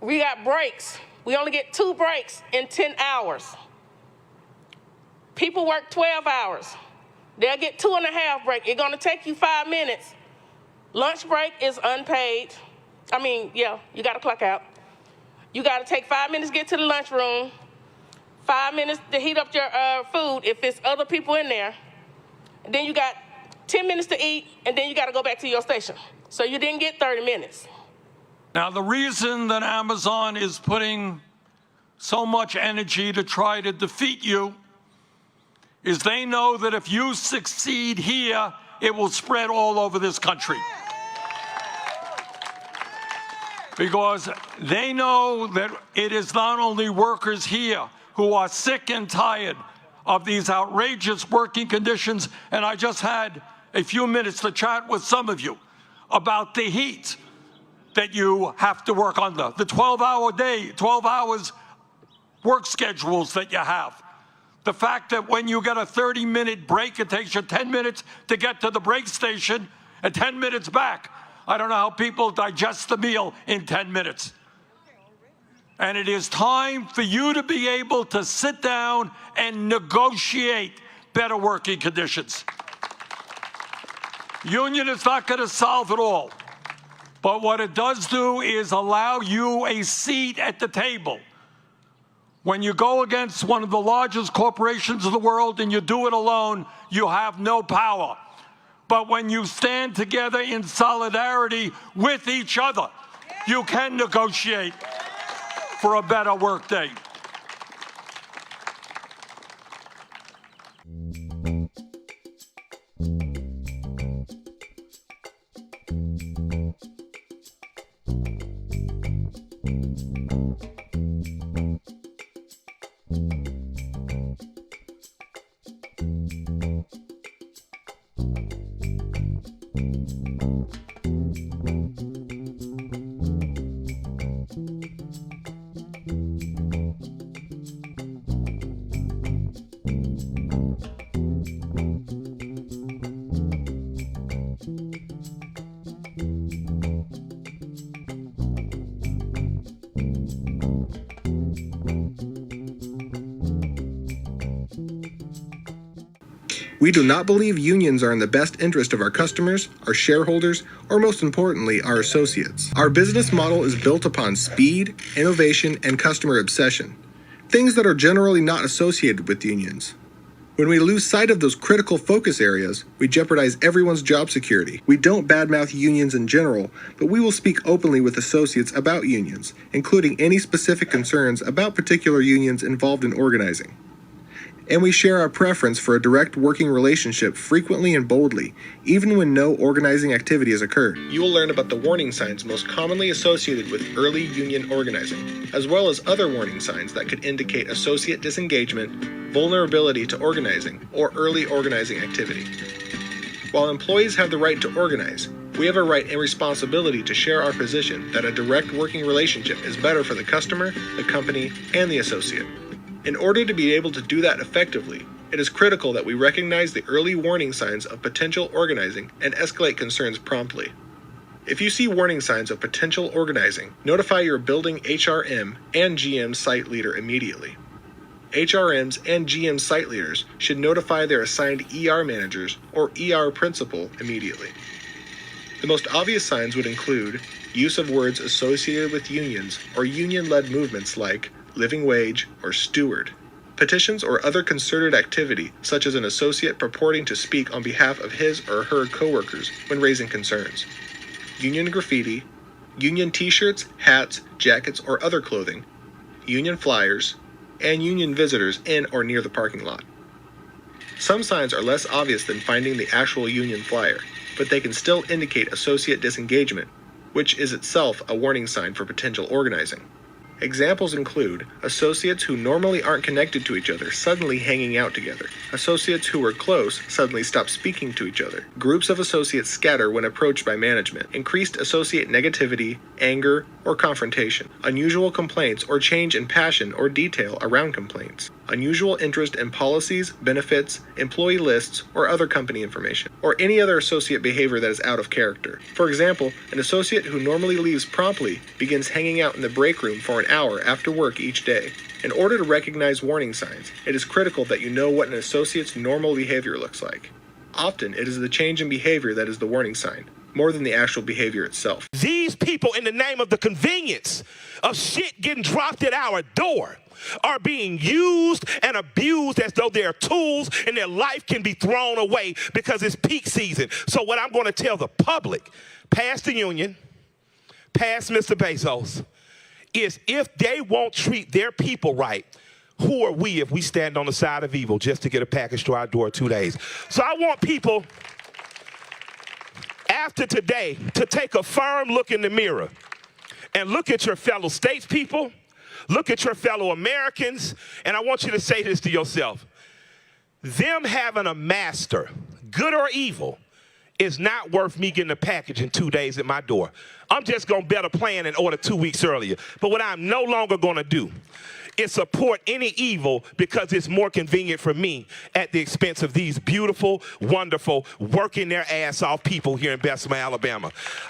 We got breaks. We only get 2 breaks in 10 hours. People work 12 hours. They'll get 2.5 breaks. It's gonna take you 5 minutes. Lunch break is unpaid. You gotta clock out. You gotta take 5 minutes to get to the lunchroom, 5 minutes to heat up your food if it's other people in there. And then you got 10 minutes to eat, and then you gotta go back to your station. So you didn't get 30 minutes. Now, the reason that Amazon is putting so much energy to try to defeat you is they know that if you succeed here, it will spread all over this country. Because they know that it is not only workers here who are sick and tired of these outrageous working conditions, and I just had a few minutes to chat with some of you about the heat that you have to work under, the 12-hour day, 12 hours work schedules that you have. The fact that when you get a 30-minute break, it takes you 10 minutes to get to the break station and 10 minutes back. I don't know how people digest the meal in 10 minutes. And it is time for you to be able to sit down and negotiate better working conditions. Union is not going to solve it all. But what it does do is allow you a seat at the table. When you go against one of the largest corporations of the world and you do it alone, you have no power. But when you stand together in solidarity with each other, you can negotiate for a better workday. We do not believe unions are in the best interest of our customers, our shareholders, or most importantly, our associates. Our business model is built upon speed, innovation, and customer obsession, things that are generally not associated with unions. When we lose sight of those critical focus areas, we jeopardize everyone's job security. We don't badmouth unions in general, but we will speak openly with associates about unions, including any specific concerns about particular unions involved in organizing. And we share our preference for a direct working relationship frequently and boldly, even when no organizing activity has occurred. You will learn about the warning signs most commonly associated with early union organizing, as well as other warning signs that could indicate associate disengagement, vulnerability to organizing, or early organizing activity. While employees have the right to organize, we have a right and responsibility to share our position that a direct working relationship is better for the customer, the company, and the associate. In order to be able to do that effectively, it is critical that we recognize the early warning signs of potential organizing and escalate concerns promptly. If you see warning signs of potential organizing, notify your building HRM and GM site leader immediately. HRMs and GM site leaders should notify their assigned ER managers or ER principal immediately. The most obvious signs would include use of words associated with unions or union-led movements like living wage, or steward. Petitions or other concerted activity, such as an associate purporting to speak on behalf of his or her coworkers when raising concerns. Union graffiti, union t-shirts, hats, jackets, or other clothing, union flyers, and union visitors in or near the parking lot. Some signs are less obvious than finding the actual union flyer, but they can still indicate associate disengagement, which is itself a warning sign for potential organizing. Examples include associates who normally aren't connected to each other suddenly hanging out together, associates who were close suddenly stop speaking to each other, groups of associates scatter when approached by management, increased associate negativity, anger, or confrontation, unusual complaints or change in passion or detail around complaints, unusual interest in policies, benefits, employee lists, or other company information, or any other associate behavior that is out of character. For example, an associate who normally leaves promptly begins hanging out in the break room for an hour after work each day. In order to recognize warning signs, it is critical that you know what an associate's normal behavior looks like. Often, it is the change in behavior that is the warning sign, more than the actual behavior itself. These people, in the name of the convenience of shit getting dropped at our door, are being used and abused as though they're tools and their life can be thrown away because it's peak season. So what I'm going to tell the public, past the union, past Mr. Bezos, is if they won't treat their people right, who are we if we stand on the side of evil just to get a package to our door 2 days? So I want people, after today, to take a firm look in the mirror and look at your fellow statespeople, look at your fellow Americans, and I want you to say this to yourself. Them having a master, good or evil, is not worth me getting a package in 2 days at my door. I'm just going to bet a plan and order 2 weeks earlier. But what I'm no longer going to do is support any evil because it's more convenient for me at the expense of these beautiful, wonderful, working their ass off people here in Bessemer, Alabama.